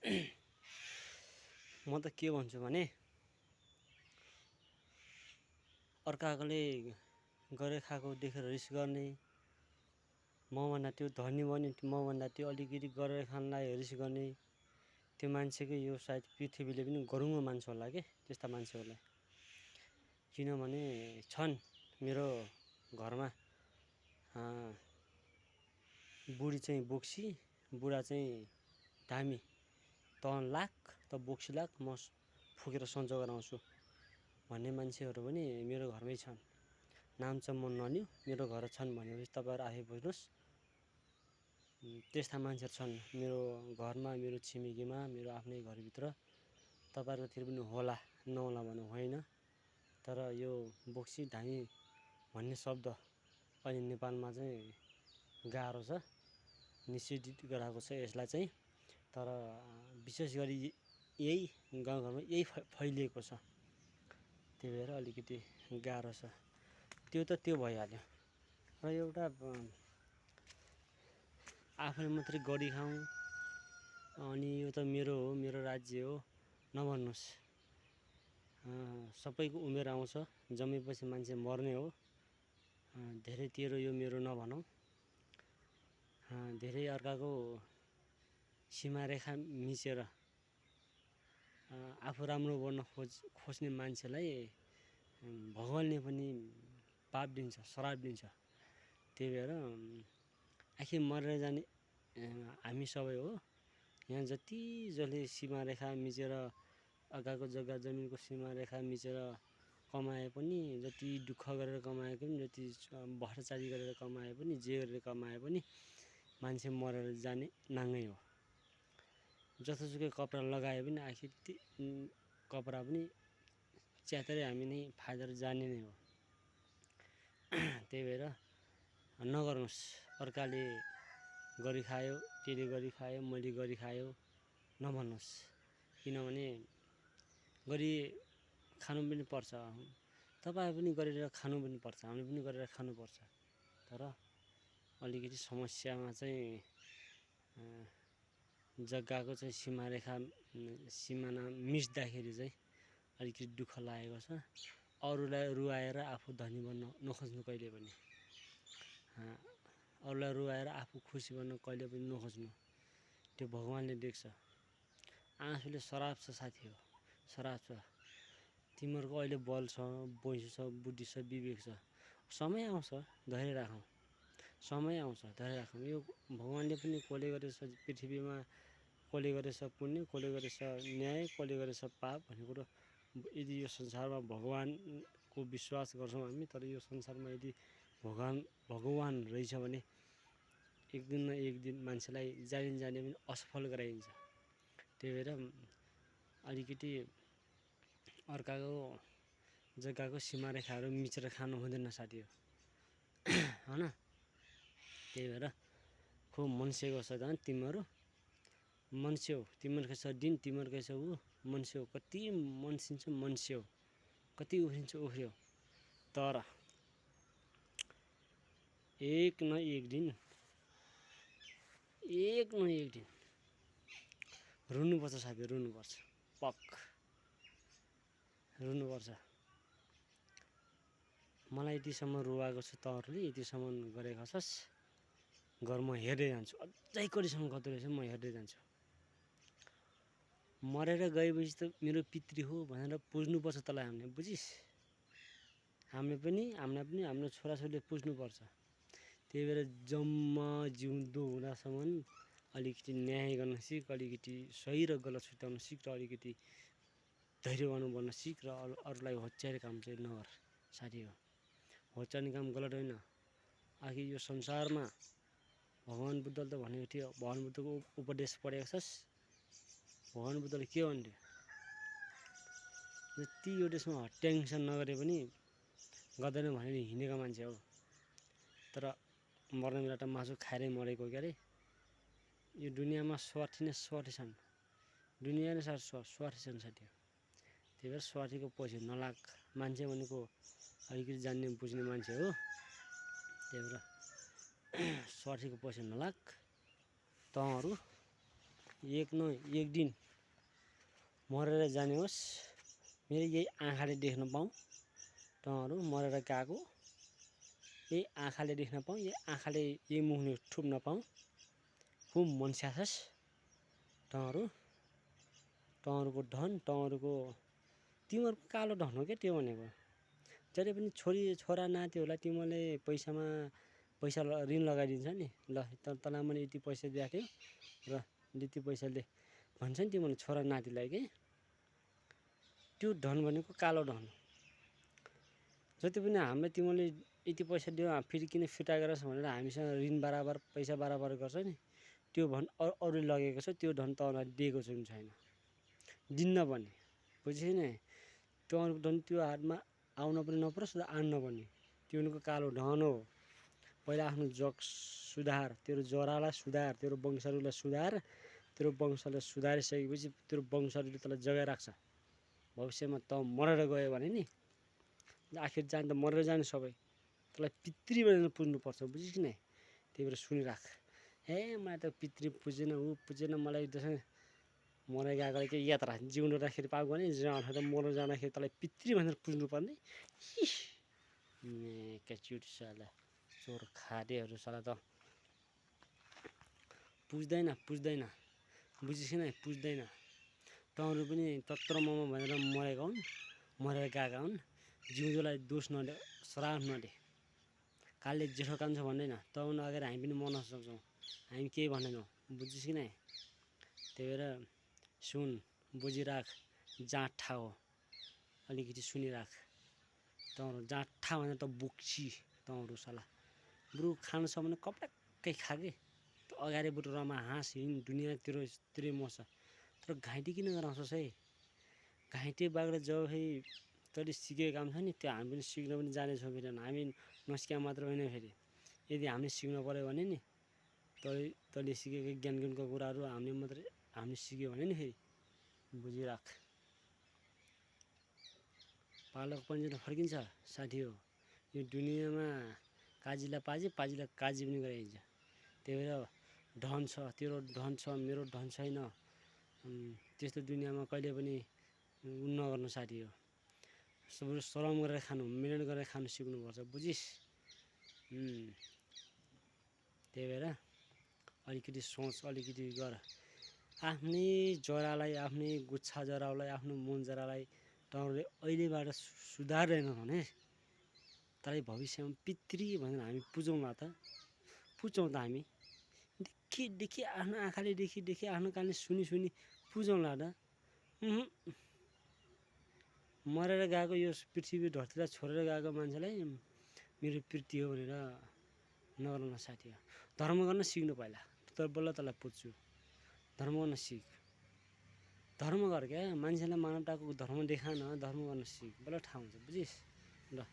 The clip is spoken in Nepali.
म त के भन्छु भने अर्काले गरे खाएको देखेर रिस गर्ने, मभन्दा त्यो धनी भने मभन्दा त्यो अलिकति गरेर खानलाई रिस गर्ने, त्यो मान्छेकै यो सायद पृथ्वीले पनि गरुङ्गो मान्छ होला के त्यस्ता मान्छेहरूलाई। किनभने छन् मेरो घरमा बुढी चाहिँ बोक्सी, बुढा चाहिँ धामी, त लाख त बोक्सी लाख म फुकेर सन्चो गराउँछु भन्ने मान्छेहरू पनि मेरो घरमै छन्। नाम चाहिँ म नलिउँ, मेरो घर छन् भनेपछि तपाईँहरू आफै बुझ्नुहोस्। त्यस्ता मान्छेहरू छन् मेरो घरमा, मेरो छिमेकीमा, मेरो आफ्नै घरभित्र। तपाईँहरूकोतिर पनि होला, नहोला भन्नु होइन, तर यो बोक्सी धामी भन्ने शब्द अहिले नेपालमा चाहिँ गाह्रो छ, निषेधित गराएको छ यसलाई चाहिँ। तर विशेष गरी यही गाउँघरमा यही फैलिएको छ, त्यही भएर अलिकति गाह्रो छ। त्यो त त्यो भइहाल्यो। र एउटा आफूले मात्रै गरी खाउँ अनि यो त मेरो हो, मेरो राज्य हो नभन्नुहोस्। सबैको उमेर आउँछ, जमेपछि मान्छे मर्ने हो। धेरै तेरो यो मेरो नभनौँ। धेरै अर्काको सीमारेखा मिचेर आफू राम्रो बन्न खोज्ने मान्छेलाई भगवानले पनि पाप दिन्छ, श्राप दिन्छ। त्यही भएर आखिर मरेर जाने हामी सबै हो। यहाँ जति जसले सीमारेखा मिचेर अर्काको जग्गा जमिनको सीमारेखा मिचेर कमाए पनि, जति दुःख गरेर कमाए पनि, जति भ्रष्टाचारी गरेर कमाए पनि, जे गरेर कमाए पनि मान्छे मरेर जाने नाङ्गै हो। जस्तोसुकै कपडा लगाए पनि आखिर कपडा पनि च्यातेरै हामी नै फालेर जाने नै हो। त्यही भएर नगर्नुहोस्। अर्काले गरी खायो, त्यसले गरी खायो, मैले गरी खायो नभन्नुहोस्। किनभने गरी खानु पनि पर्छ, तपाईँ पनि गरेर खानु पनि पर्छ, हामीले पनि गरेर खानुपर्छ। तर अलिकति समस्यामा चाहिँ जग्गाको चाहिँ सिमाना मिच्दाखेरि चाहिँ अलिकति दुःख लागेको छ। अरूलाई रुवाएर आफू धनी बन्न नखोज्नु कहिले पनि। अरूलाई रुवाएर आफू खुसी बन्न कहिले पनि नखोज्नु, त्यो भगवानले देख्छ। आँसुले श्राप छ साथी हो, श्राप छ। तिमीहरूको अहिले बल छ, बोइस छ, बुद्धि छ, विवेक छ, समय आउँछ, धैर्य राखौँ। समय आउँछ, धैर्य राखौँ। यो भगवानले पनि कसले गरेछ पृथ्वीमा, कसले गरेछ पुण्य, कसले गरेछ न्याय, कसले गरेछ पाप भन्ने कुरो। यदि यो संसारमा भगवानको विश्वास गर्छौँ हामी, तर यो संसारमा यदि भगवान रहेछ भने एक दिन न एक दिन मान्छेलाई जानी पनि असफल गराइन्छ। त्यही भएर अलिकति अर्काको जग्गाको सीमारेखाहरू मिचेर खानु हुँदैन साथी हो, होइन? त्यही भएर खुब मन्सेको छ झन् तिमीहरू मन्से हो। तिमीहरूकै छ दिन, तिमीहरूकै छ ऊ मन्से हो। कति मन्सिन्छ मन्से हो, कति उफ्रिन्छ उफ्रियो। तर एक न एक दिन रुनुपर्छ साथी, रुनुपर्छ, पक्क रुनुपर्छ। मलाई यतिसम्म रुवाएको छ तँहरूले, यतिसम्म गरेका छस्, घर म हेर्दै जान्छु। अझै कतिसम्म गर्दो रहेछ म हेर्दै जान्छु। मरेर गएपछि त मेरो पितृ हो भनेर पुज्नुपर्छ तँलाई हामीले, बुझिस्? हामीलाई पनि हाम्रो छोराछोरीले पुज्नुपर्छ। त्यही भएर जम्मा जिउँदो हुँदासम्म अलिकति न्याय गर्न सिक, अलिकति सही र गलत छुट्याउन सिक, र अलिकति धैर्यवान बन्न सिक, र अरूलाई होच्याउने काम चाहिँ नगर साथी हो। होच्याउने काम गलत होइन। आखिर यो संसारमा भगवान बुद्धले त भनेको थियो, भगवान बुद्धको उपदेश पढेको छस्? भगवान बुद्धले के भन्थ्यो? जति यो देशमा टेन्सन नगरे पनि गर्दैन भनेर हिँडेको मान्छे हो। तर मर्ने बेला त मासु खाएरै मरेको के अरे। यो दुनियाँमा स्वार्थी नै स्वार्थी छन्, दुनियाँ नै स्वार्थी छन् साथी हो। त्यही भएर स्वार्थीको पछि नलाग। मान्छे भनेको अलिकति जान्ने बुझ्ने मान्छे हो। त्यही भएर स्वार्थीको पछि नलाग। तँहरू एक न एक दिन मरेर जाने होस्, मेरो यही आँखाले देख्न पाऊँ तँहरू मरेर गएको, यही आँखाले देख्न पाऊँ, यही आँखाले यही मुखले ठुप्न पाऊँ। खुब मन स्याछस् तँहरूको धन, तँहरूको तिमीहरूको कालो धन हो क्या त्यो भनेको। जहिले पनि छोरा नातिहरूलाई तिमीले पैसा ऋण लगाइदिन्छ नि। ल तँलाई मैले यति पैसा दिएको थियो र यति पैसाले भन्छ नि तिमीले छोरा नातिलाई के, त्यो धन भनेको कालो धन। जति पनि हामीले तिमीले यति पैसा दियो फेरि किन फिर्ता गरेछ भनेर हामीसँग ऋण बराबर पैसा बराबर गर्छ नि, त्यो धन अरूले लगेको छ, त्यो धन तँलाई दिएको छैन, दिन्न पनि। बुझेस् नि? तँहरूको धन त्यो हातमा आउन पनि नपरोस् र आउन पनि, त्यो उनीहरूको कालो धन हो। पहिला आफ्नो जग सुधार, तेरो जरालाई सुधार, तेरो वंशहरूलाई सुधार। तेरो वंशलाई सुधारिसकेपछि तेरो वंशहरूले तँलाई जगाइराख्छ। भविष्यमा त मरेर गयो भने नि, आखिर जान त मरेर जाने सबै, तँलाई पितृ भनेर पुज्नुपर्छ। बुझिस् कि नै? त्यही भएर सुनिराख। हे मलाई त पितृ पुजेन, ऊ पुजेन, मलाई त्यसै मरेर गएकोलाई के याद राख। जिउनु राखेर पाएको भने मरेर जाँदाखेरि तँलाई पितृ भनेर पुज्नुपर्ने। केचुट साला चोर खादेहरू साला त पुज्दैन। बुझिस् कि नै? पुज्दैन। तँहरू पनि तत्र मम भनेर मरेका हुन्, मरेर गएका हुन्। जिउँदोलाई दोष नदे, श्राप नदे। कालले जेठो कान्छ भन्दैन, तँभन्दा अगाडि हामी पनि मर्न सक्छौँ, हामी केही भन्दैनौँ। बुझिस् कि नै? त्यही भएर सुन, बुझिराख। जाँठा हो, अलिकति सुनिराख। तँहरू जाँठा भनेर त बोक्सी तँहरू साला। बरु खानु छ भने कपडक्कै खा के, अगाडि बरु रमा हाँस हिँड, दुनियाँ तेरो मर्छ। तर घाइते किन गराउँछस् है? घाइते बाघले जब फेरि तैँले सिकेको काम छ नि, त्यो हामी पनि सिक्न पनि जानेछौँ। फेरि हामी नसिका मात्र होइन, फेरि यदि हामीले सिक्नु पऱ्यो भने नि, तैँले सिकेको ज्ञानको कुराहरू हामीले सिक्यो भने नि, फेरि बुझिराख। पालक पन्जिन फर्किन्छ साथी हो। यो दुनियाँमा काजीलाई पाजी, पाजीलाई काजी पनि गराइन्छ। त्यही भएर धन छ, तेरो धन छ, मेरो धन छैन, त्यस्तो दुनियाँमा कहिले पनि नगर्नु साथी हो। सबैले श्रम गरेर खानु, मिहिनेत गरेर खानु सिक्नुपर्छ। बुझिस्? त्यही भएर अलिकति सोच, अलिकति गर। आफ्नै जरालाई, आफ्नै गुच्छा जरालाई, आफ्नो मुन जरालाई तँहरूले अहिलेबाट सुधार्दैनौ भने तँलाई भविष्यमा पितृ भनेर हामी पुजौँला त। पुज्छौँ त हामी। देखि आफ्नो आँखाले देखि आफ्नो कानले सुनी पुजौँला त। मरेर गएको यो पृथ्वी धरतीलाई छोडेर गएको मान्छेलाई मेरो पितृ हो भनेर नगर्नु साथी हो। धर्म गर्न सिक्नु पहिला, बल्ल तँलाई पुज्छु। धर्म गर्न सिक, धर्म गर क्या। मान्छेलाई मानवताको धर्म देखा न, धर्म गर्न सिक, बल्ल थाहा हुन्छ। बुझिस्? ल।